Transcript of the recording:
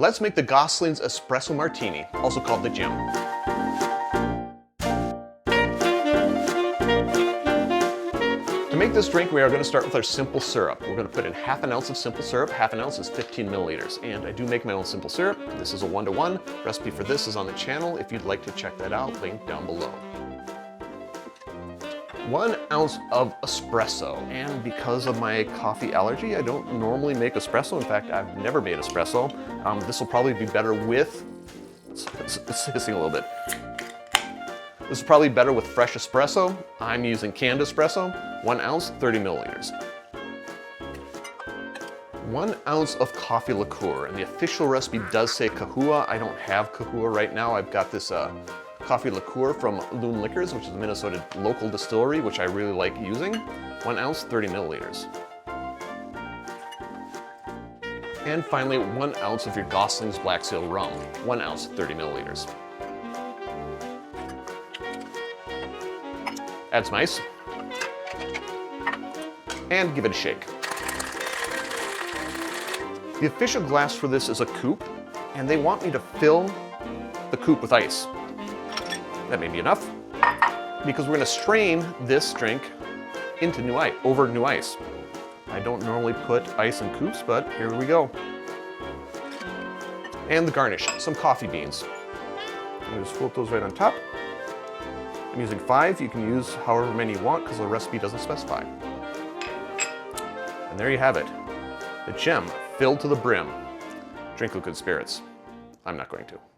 Let's make the Goslings Espresso Martini, also called the gem. To make this drink, we are going to start with our simple syrup. We're going to put in half an ounce of simple syrup. Half an ounce is 15 milliliters. And I do make my own simple syrup. This is a 1-to-1. Recipe for this is on the channel if you'd like to check that out, link down below. 1 ounce of espresso, and because of my coffee allergy, I don't normally make espresso. In fact, I've never made espresso. This will probably be better with, it's hissing a little bit. This is probably better with fresh espresso. I'm using canned espresso, 1 ounce, 30 milliliters. 1 ounce of coffee liqueur, and the official recipe does say kahua. I don't have kahua right now. I've got this coffee liqueur from Loon Liquors, which is a Minnesota local distillery, which I really like using. 1 ounce, 30 milliliters. And finally, 1 ounce of your Goslings Black Seal Rum. 1 ounce, 30 milliliters. Add some ice. And give it a shake. The official glass for this is a coupe, and they want me to fill the coupe with ice. That may be enough, because we're going to strain this drink into new ice, over new ice. I don't normally put ice in coupes, but here we go. And the garnish, some coffee beans. I'm just float those right on top. I'm using 5. You can use however many you want because the recipe doesn't specify. And there you have it. The gem filled to the brim. Drink with good spirits. I'm not going to.